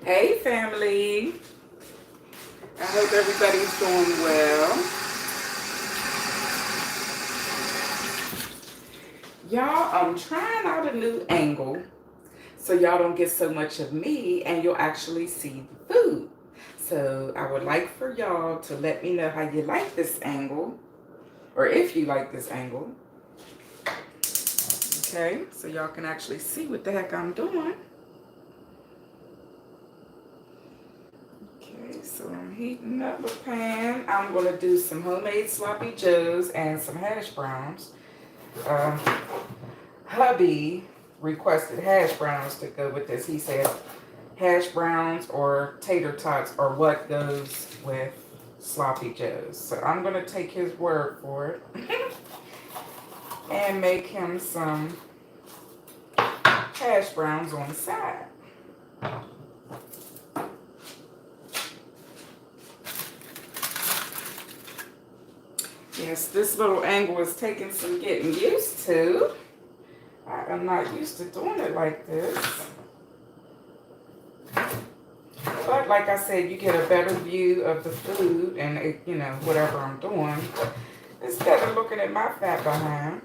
Hey family, I hope everybody's doing well. Y'all, I'm trying out a new angle so y'all don't get so much of me and you'll actually see the food. So I would like for y'all to let me know how you like this angle, or if you like this angle. Okay, so y'all can actually see what the heck I'm doing. Okay, so I'm heating up a pan. I'm gonna do some homemade sloppy joes and some hash browns. Um, hubby requested hash browns to go with this. He said hash browns or tater tots are what goes with sloppy joes. So I'm gonna take his word for it and make him some hash browns on the side. Yes, this little angle is taking some getting used to. I'm not used to doing it like this. But like I said, you get a better view of the food and, whatever I'm doing. Instead of looking at my fat behind.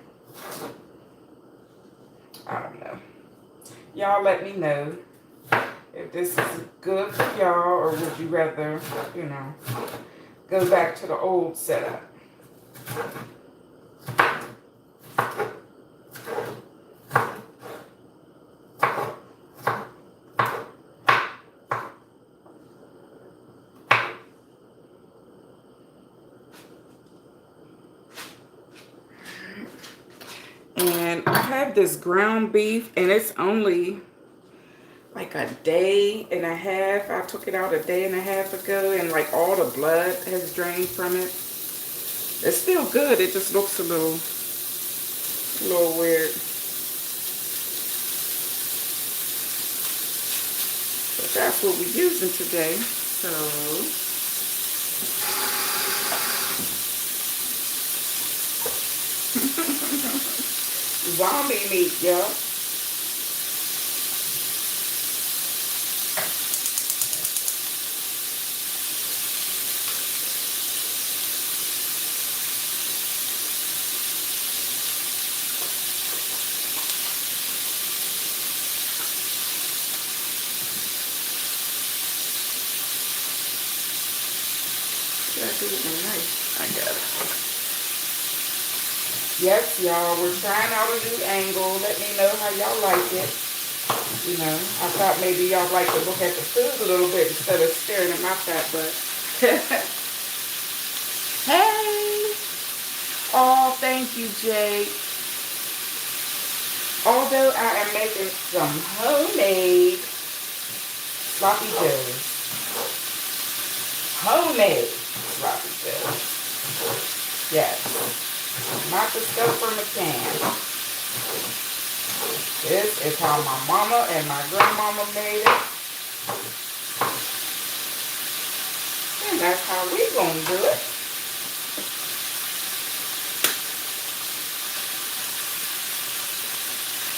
I don't know. Y'all let me know if this is good for y'all, or would you rather, go back to the old setup. And I have this ground beef, and it's only like a day and a half. I took it out a day and a half ago, and like all the blood has drained from it. It's still good. It just looks a little weird. But that's what we're using today. So zombie meat, y'all. Nice. I got it. Yes, y'all, we're trying out a new angle. Let me know how y'all like it. I thought maybe y'all like to look at the food a little bit instead of staring at my fat butt. Hey! Oh, thank you, Jake. Although I am making some homemade sloppy joes. Homemade sloppy joes. Yes. Not the stuff from a can. This is how my mama and my grandmama made it. And that's how we gonna do it.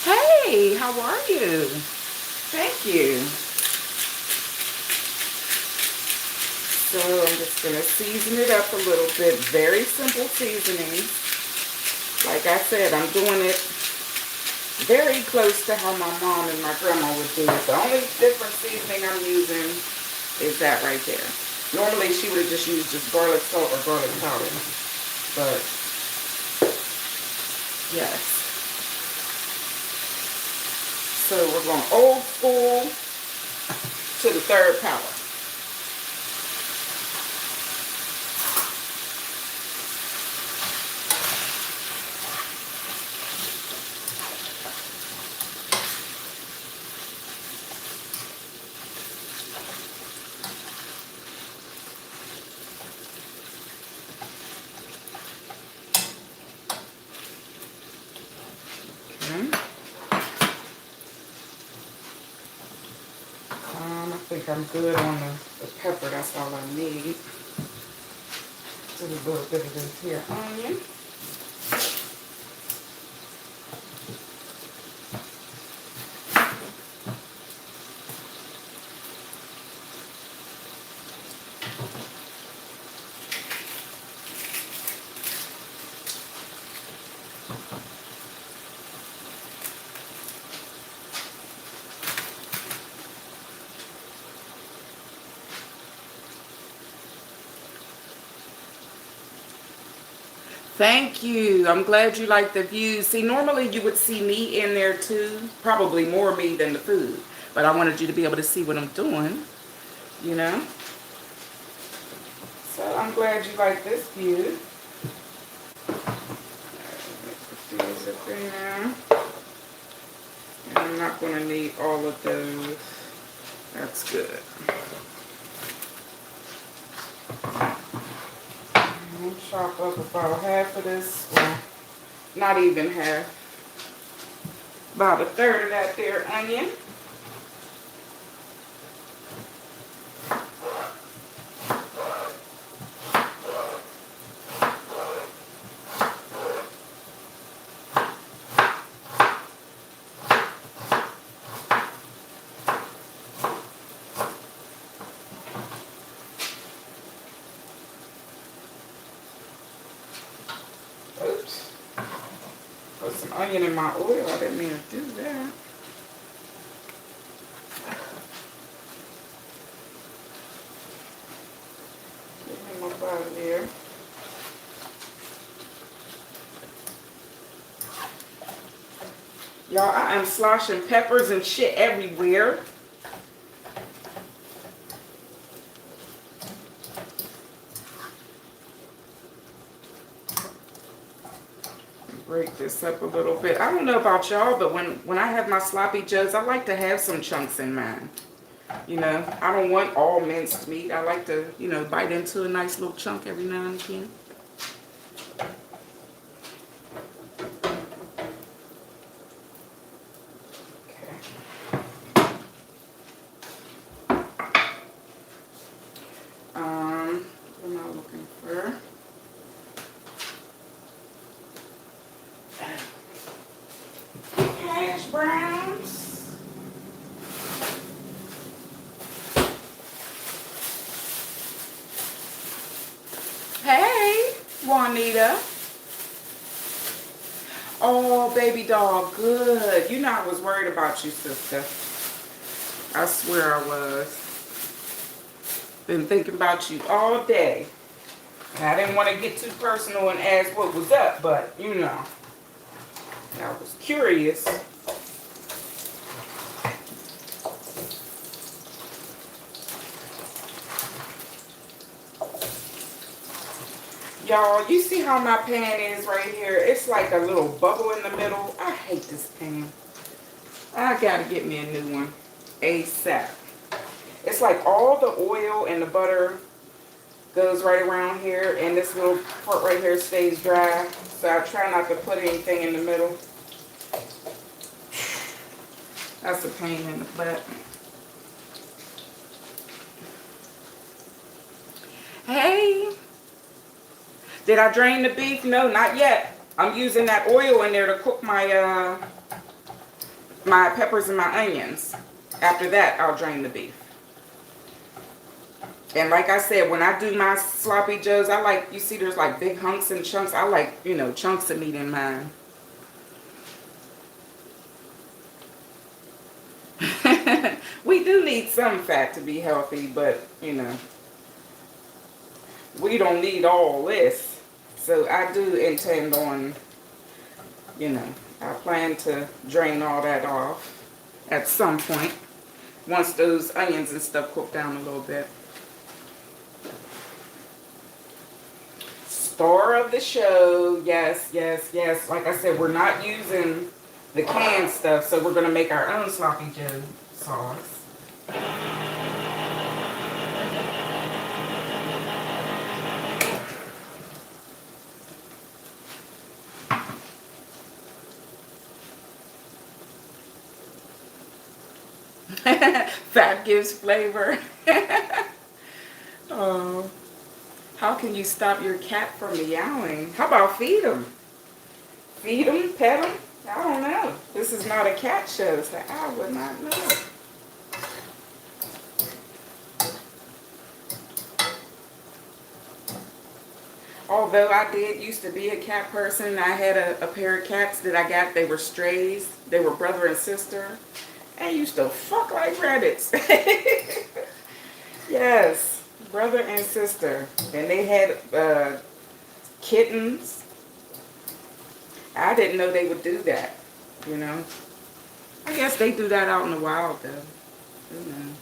Hey, how are you? Thank you. So I'm just going to season it up a little bit. Very simple seasoning. Like I said, I'm doing it very close to how my mom and my grandma would do it. The only different seasoning I'm using is that right there. Normally she would have just used just garlic salt or garlic powder. But, yes. So we're going old school to the third power. I think I'm good on the pepper. That's all I need. Just a little bit of this here onion. Thank you. I'm glad you like the views. See, normally you would see me in there too. Probably more me than the food. But I wanted you to be able to see what I'm doing, you know. So I'm glad you like this view. Put these up in there. And I'm not going to need all of those. That's good. I'm going to chop up about half of this. Well, not even half. About a third of that there onion. Oops. Put some onion in my oil. I didn't mean to do that. Get him up out of there. Y'all, I am sloshing peppers and shit everywhere. Break this up a little bit. I don't know about y'all, but when I have my sloppy joes, I like to have some chunks in mine. You know, I don't want all minced meat. I like to, you know, bite into a nice little chunk every now and again. What am I looking for? Hash browns. Hey, Juanita. Oh, baby doll, good. You know I was worried about you, sister. I swear I was. Been thinking about you all day. And I didn't want to get too personal and ask what was up, but you know, I was curious. Y'all, you see how my pan is right here? It's like a little bubble in the middle. I hate this pan. I gotta get me a new one ASAP. It's like all the oil and the butter goes right around here, and this little part right here stays dry. So I try not to put anything in the middle. That's a pain in the butt. Hey, did I drain the beef? No, not yet. I'm using that oil in there to cook my my peppers and my onions. After that, I'll drain the beef. And like I said, when I do my sloppy joes, I like, you see there's like big hunks and chunks. I like, you know, chunks of meat in mine. We do need some fat to be healthy, but, you know, we don't need all this. So I do intend on, you know, I plan to drain all that off at some point once those onions and stuff cook down a little bit. Star of the show, yes, yes, yes. Like I said, we're not using the canned stuff, so we're going to make our own sloppy joe sauce. Fat gives flavor. Oh. How can you stop your cat from meowing? How about feed him? Feed him, pet him? I don't know. This is not a cat show, so I would not know. Although I did used to be a cat person, I had a pair of cats that I got. They were strays. They were brother and sister. And used to fuck like rabbits. Yes, brother and sister. And they had kittens. I didn't know they would do that, you know. I guess they do that out in the wild, though. Who knows?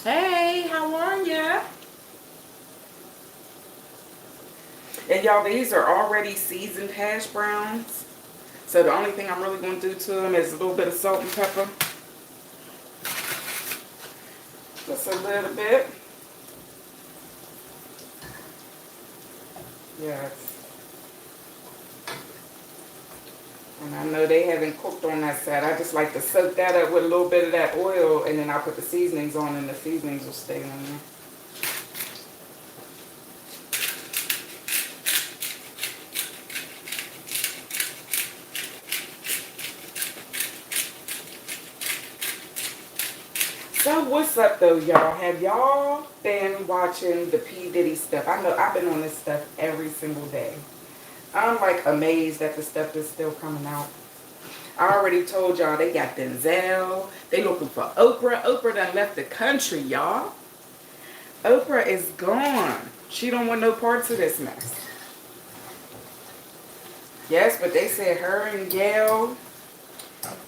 Hey, how are ya? And y'all, these are already seasoned hash browns. So the only thing I'm really going to do to them is a little bit of salt and pepper. Just a little bit. Yes. And I know they haven't cooked on that side. I just like to soak that up with a little bit of that oil, and then I put the seasonings on, and the seasonings will stay on there. So what's up though, y'all? Have y'all been watching the P. Diddy stuff? I know I've been on this stuff every single day. I'm like amazed at the stuff that's still coming out. I already told y'all they got Denzel. They looking for Oprah. Oprah done left the country, y'all. Oprah is gone. She don't want no parts of this mess. Yes, but they said her and Gail.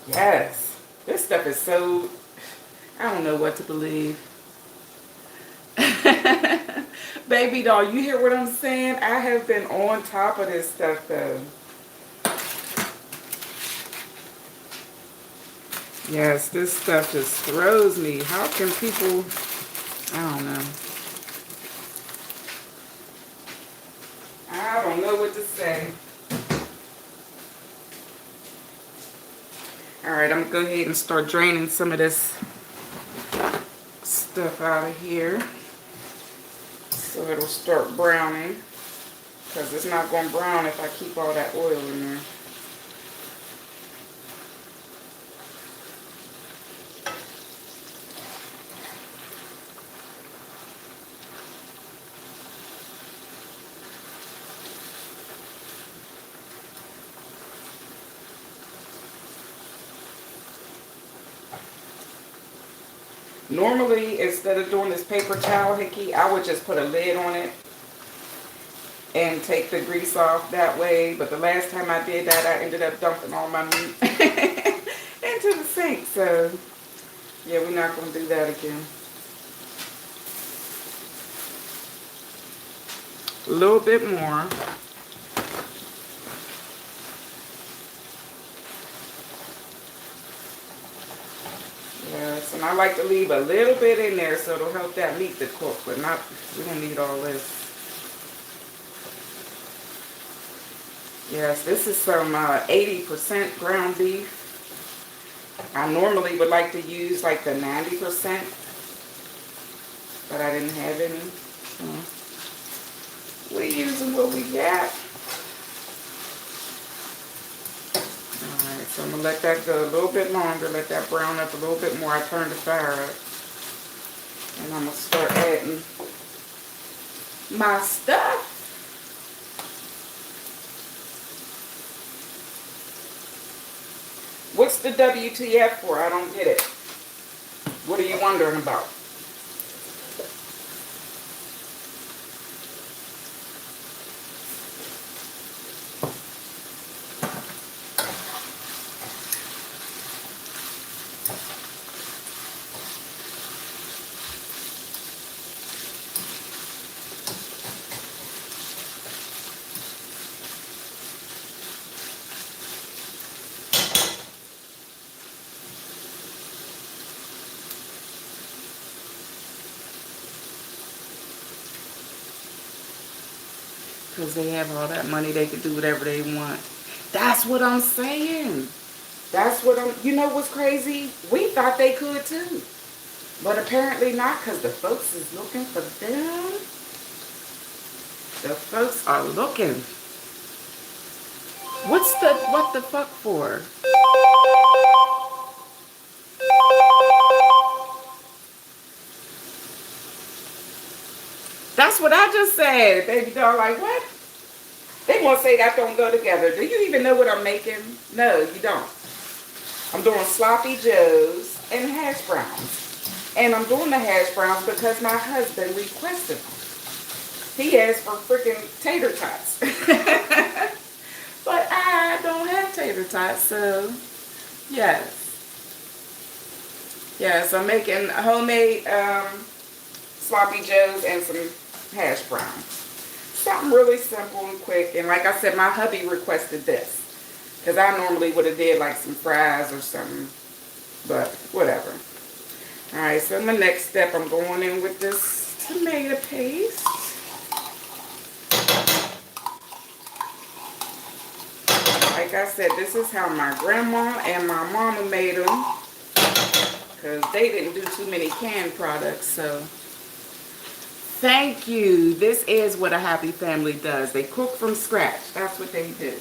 Yes. This stuff is so... I don't know what to believe. Baby doll, you hear what I'm saying? I have been on top of this stuff though. Yes, this stuff just throws me. How can people... I don't know. I don't know what to say. Alright, I'm going to go ahead and start draining some of this stuff out of here. So it'll start browning. Because it's not going to brown if I keep all that oil in there. Normally, instead of doing this paper towel hickey, I would just put a lid on it and take the grease off that way. But the last time I did that, I ended up dumping all my meat into the sink. So, yeah, we're not going to do that again. A little bit more. Yes, and I like to leave a little bit in there so it'll help that meat to cook, but not, we don't need all this. Yes, this is some 80% ground beef. I normally would like to use like the 90%, but I didn't have any. So we're using what we got. Alright, so I'm going to let that go a little bit longer, let that brown up a little bit more. I turned the fire up. And I'm going to start adding my stuff. What's the WTF for? I don't get it. What are you wondering about? Because they have all that money, they can do whatever they want. That's what I'm saying. That's what I'm... You know what's crazy? We thought they could too. But apparently not, because the folks is looking for them. The folks are looking. What the fuck for? That's what I just said. Baby doll, like, what? They want to say that don't go together. Do you even know what I'm making? No, you don't. I'm doing sloppy joes and hash browns. And I'm doing the hash browns because my husband requested them. He asked for freaking tater tots. But I don't have tater tots, so yes. Yes, I'm making homemade sloppy joes and some hash browns. Something really simple and quick. And like I said, my hubby requested this. Because I normally would have did like some fries or something. But whatever. Alright, so my next step, I'm going in with this tomato paste. Like I said, this is how my grandma and my mama made them. Because they didn't do too many canned products, so thank you. This is what a happy family does. They cook from scratch. That's what they do.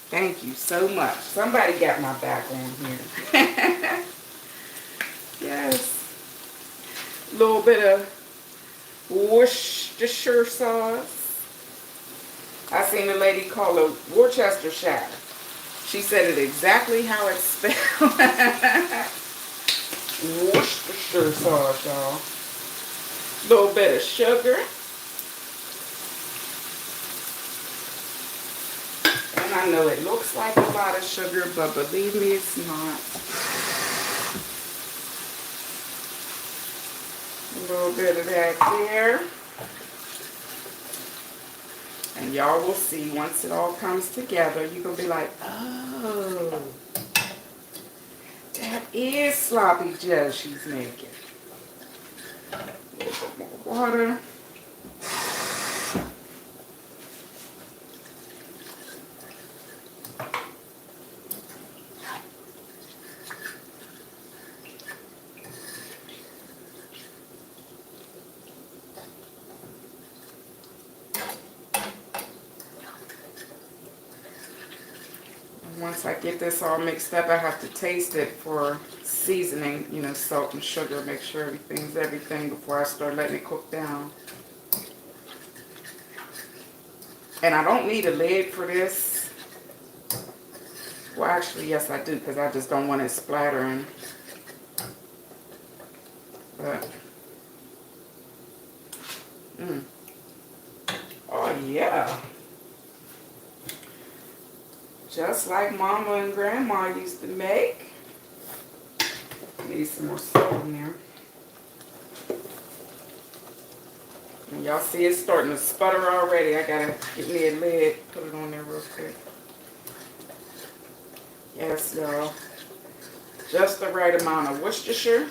Thank you so much. Somebody got my back on here. Yes. A little bit of Worcestershire sauce. I seen a lady call it Worcestershire. She said it exactly how it's spelled. Worcestershire sauce, y'all. A little bit of sugar. And I know it looks like a lot of sugar, but believe me, it's not. A little bit of that there. And y'all will see once it all comes together, you're going to be like, oh, that is sloppy joe she's making. A little bit more water. Once I get this all mixed up, I have to taste it for seasoning, you know, salt and sugar, make sure everything's everything before I start letting it cook down. And I don't need a lid for this. Well, actually, yes, I do, because I just don't want it splattering. But, oh, yeah. Just like Mama and Grandma used to make. Need some more salt in there. And y'all see it's starting to sputter already. I gotta get me a lid, put it on there real quick. Yes, y'all. Just the right amount of Worcestershire.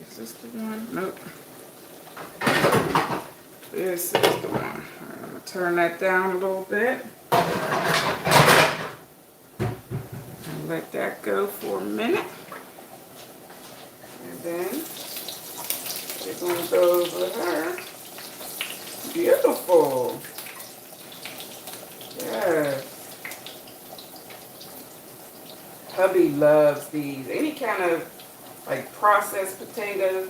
Is this the one? Nope. This is the one. I'm going to turn that down a little bit. And let that go for a minute. And then we're going to go over her. Beautiful. Yes. Hubby loves these. Any kind of like processed potato,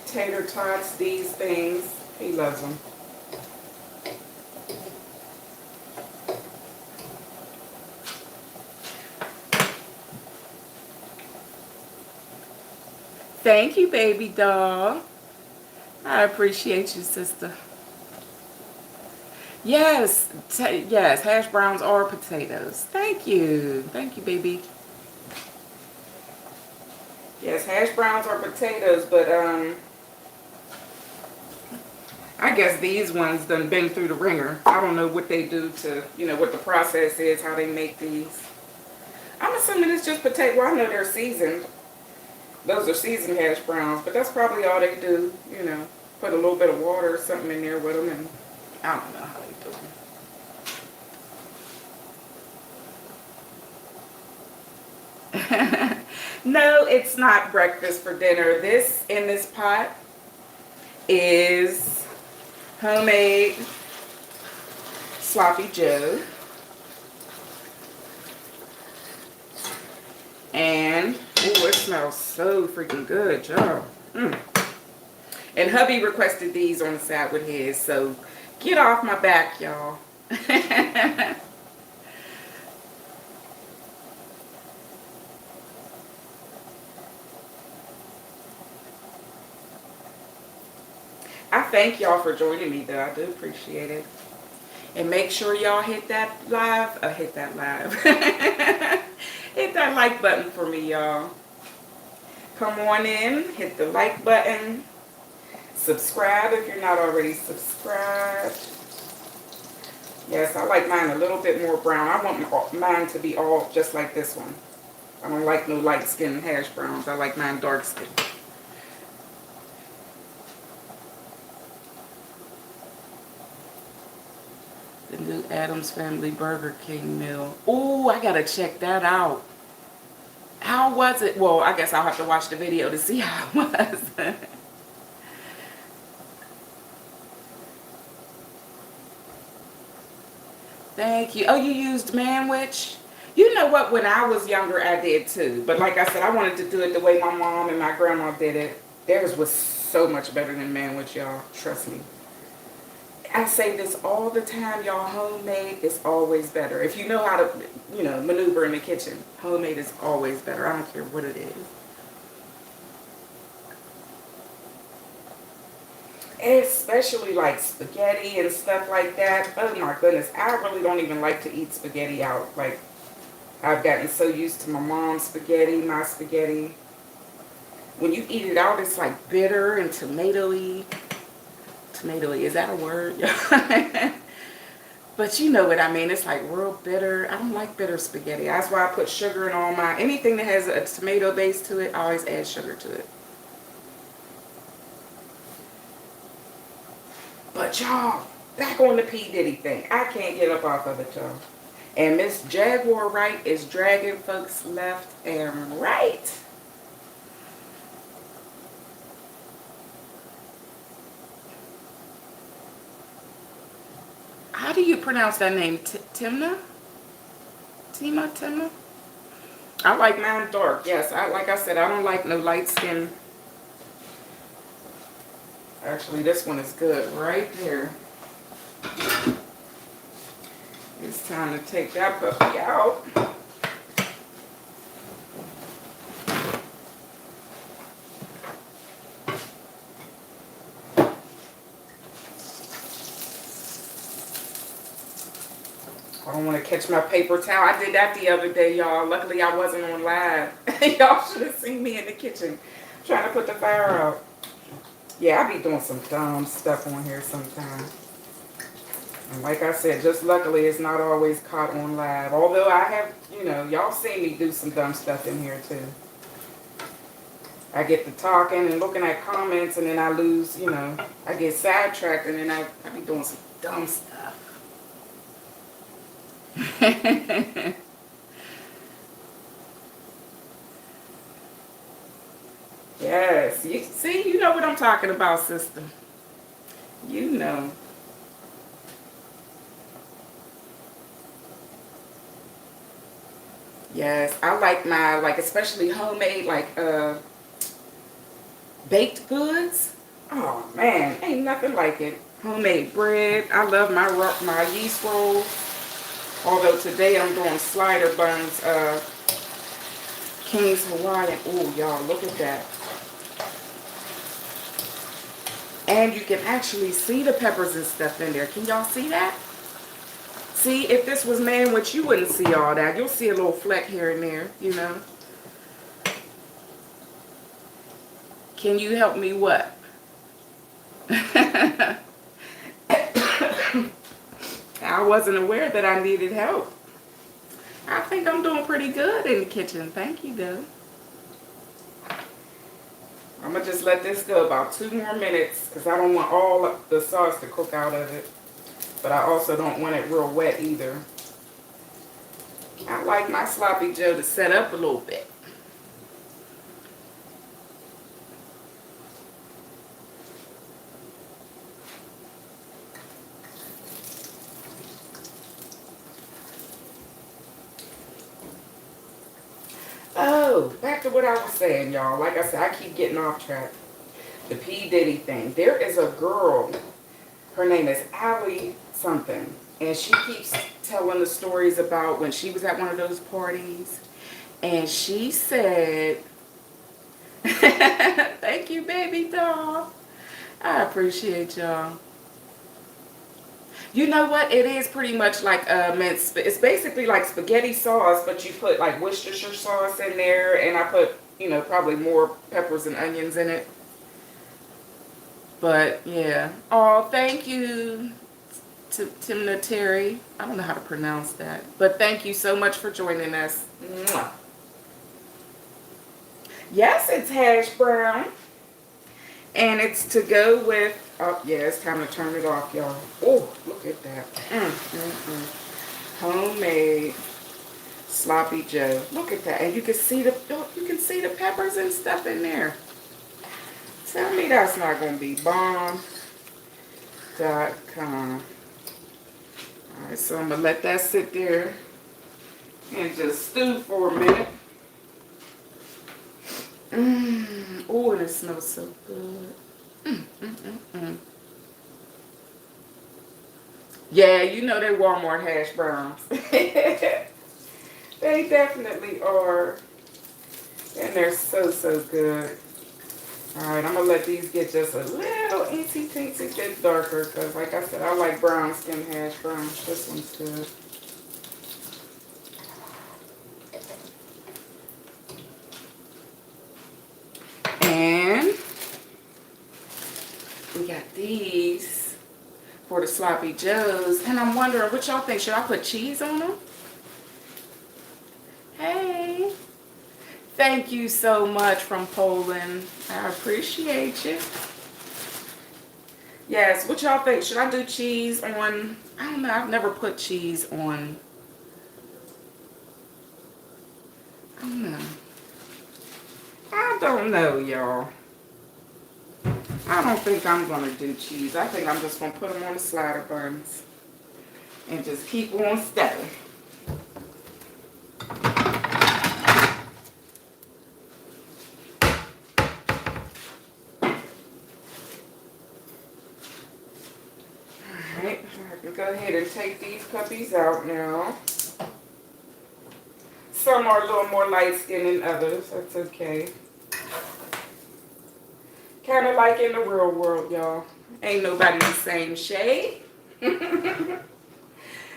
tater tots, these things. He loves them. Thank you, baby doll. I appreciate you, sister. Yes, yes, hash browns are potatoes. Thank you. Thank you, baby. Yes, hash browns are potatoes, but I guess these ones done been through the ringer. I don't know what they do to, you know, what the process is, how they make these. I'm assuming it's just potato. Well, I know they're seasoned. Those are seasoned hash browns, but that's probably all they do, you know. Put a little bit of water or something in there with them, and I don't know how they do them. No, it's not breakfast for dinner. This in this pot is homemade sloppy Joe. And, oh, it smells so freaking good, y'all. And hubby requested these on the side with his, so get off my back, y'all. I thank y'all for joining me, though. I do appreciate it. And make sure y'all hit that live. Hit that live. Hit that like button for me, y'all. Come on in. Hit the like button. Subscribe if you're not already subscribed. Yes, I like mine a little bit more brown. I want mine to be all just like this one. I don't like no light skin hash browns. I like mine dark skin. The new Addams Family Burger King meal. Ooh, I gotta check that out. How was it? Well, I guess I'll have to watch the video to see how it was. Thank you. Oh, you used Manwich? You know what? When I was younger, I did too. But like I said, I wanted to do it the way my mom and my grandma did it. Theirs was so much better than Manwich, y'all. Trust me. I say this all the time, y'all. Homemade is always better. If you know how to, maneuver in the kitchen, homemade is always better. I don't care what it is. Especially like spaghetti and stuff like that. Oh my goodness. I really don't even like to eat spaghetti out. Like, I've gotten so used to my mom's spaghetti, my spaghetti. When you eat it out, it's like bitter and tomatoey. Tomatoey, is that a word? But you know what I mean. It's like real bitter. I don't like bitter spaghetti. That's why I put sugar in all my, anything that has a tomato base to it, I always add sugar to it. But y'all, back on the P. Diddy thing. I can't get up off of it, y'all. And Miss Jaguar Wright is dragging folks left and right. How do you pronounce that name? Timna? Timna? I like mine dark. Yes, like I said, I don't like no light skin. Actually, this one is good right there. It's time to take that puppy out. I don't want to catch my paper towel. I did that the other day, y'all. Luckily, I wasn't on live. Y'all should have seen me in the kitchen trying to put the fire out. Yeah, I be doing some dumb stuff on here sometimes. And like I said, just luckily, it's not always caught on live. Although I have, y'all seen me do some dumb stuff in here too. I get to talking and looking at comments, and then I lose, I get sidetracked, and then I be doing some dumb stuff. Yes, you see, you know what I'm talking about, sister. You know. Yes, I like my, especially homemade, baked goods. Oh man, ain't nothing like it. Homemade bread. I love my yeast rolls. Although today I'm doing slider buns, King's Hawaiian. Oh, y'all, look at that. And you can actually see the peppers and stuff in there. Can y'all see that? See, if this was Manwich, you wouldn't see all that. You'll see a little fleck here and there, Can you help me what? I wasn't aware that I needed help. I think I'm doing pretty good in the kitchen. Thank you, though. I'm going to just let this go about 2 more minutes because I don't want all the sauce to cook out of it. But I also don't want it real wet either. I like my sloppy Joe to set up a little bit. Oh, back to what I was saying, y'all. Like I said, I keep getting off track. The P. Diddy thing. There is a girl. Her name is Allie something. And she keeps telling the stories about when she was at one of those parties. And she said, thank you, baby doll. I appreciate y'all. You know what? It is pretty much like it's basically like spaghetti sauce, but you put like Worcestershire sauce in there, and I put, probably more peppers and onions in it. But yeah. Oh, thank you to Timna Terry. I don't know how to pronounce that, but thank you so much for joining us. Mwah. Yes, it's hash brown. And it's to go with, oh yeah, it's time to turn it off, y'all. Oh, look at that. Homemade sloppy joe. Look at that. And you can see the peppers and stuff in there. Tell me that's not gonna be bomb.com. Alright, so I'm gonna let that sit there and just stew for a minute. Oh, and it smells so good. Yeah, you know they Walmart hash browns. They definitely are. And they're so, so good. Alright, I'm going to let these get just a little teensy bit darker. Because like I said, I like brown skin hash browns. This one's good. And we got these for the sloppy joes. And I'm wondering, what y'all think? Should I put cheese on them? Hey. Thank you so much from Poland. I appreciate you. Yes, what y'all think? Should I do cheese on? I don't know. I've never put cheese on. I don't know, y'all. I don't think I'm going to do cheese. I think I'm just going to put them on the slider buns. And just keep on stepping. Alright, I can go ahead and take these puppies out now. Some are a little more light skinned than others. That's okay. Kind of like in the real world, y'all. Ain't nobody the same shade.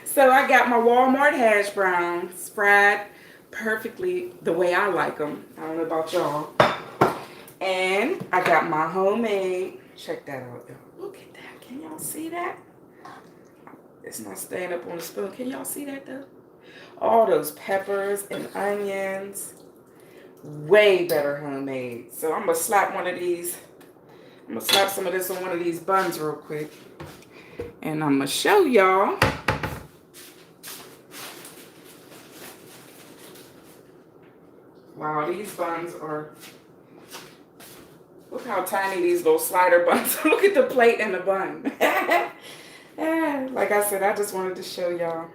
So I got my Walmart hash browns fried perfectly the way I like them. I don't know about y'all. And I got my homemade. Check that out, y'all. Look at that. Can y'all see that? It's not staying up on the spoon. Can y'all see that though? All those peppers and onions. Way better homemade. So I'm going to slap one of these. I'm going to slap some of this on one of these buns real quick. And I'm going to show y'all. Wow, these buns are... Look how tiny these little slider buns are. Look at the plate and the bun. Like I said, I just wanted to show y'all.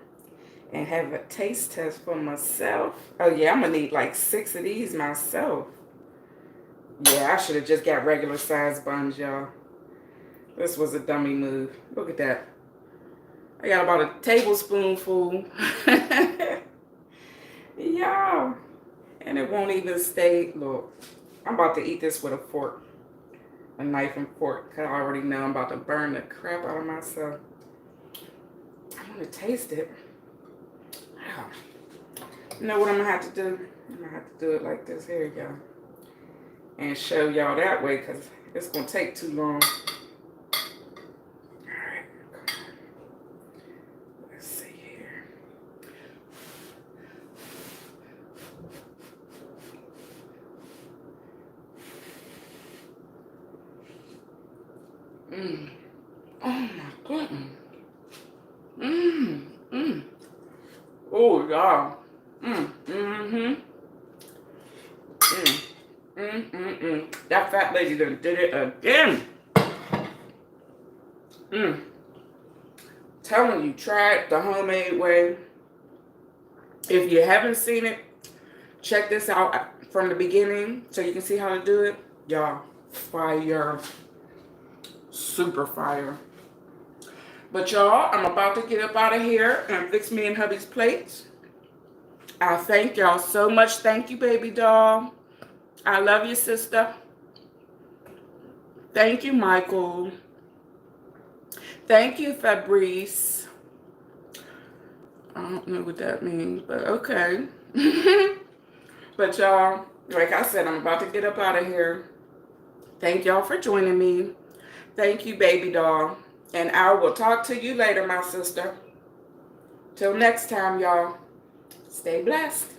And have a taste test for myself. Oh yeah, I'm gonna need like 6 of these myself. Yeah, I should have just got regular size buns, y'all. This was a dummy move. Look at that. I got about a tablespoonful. Y'all. And it won't even stay. Look, I'm about to eat this with a fork. A knife and fork. Cause I already know I'm about to burn the crap out of myself. I want to taste it. You know what I'm going to have to do? I'm going to have to do it like this. Here you go. And show y'all that way because it's going to take too long. Alright. Let's see here. Oh my goodness. Oh, y'all. That fat lady done did it again. Telling you, try it the homemade way. If you haven't seen it, check this out. from the beginning so you can see how to do it. Y'all, fire. Super fire. But y'all, I'm about to get up out of here and fix me and hubby's plates. I thank y'all so much. Thank you, baby doll. I love you, sister. Thank you, Michael. Thank you, Fabrice. I don't know what that means, but okay. But y'all, like I said, I'm about to get up out of here. Thank y'all for joining me. Thank you, baby doll. And I will talk to you later, my sister. Till next time, y'all. Stay blessed.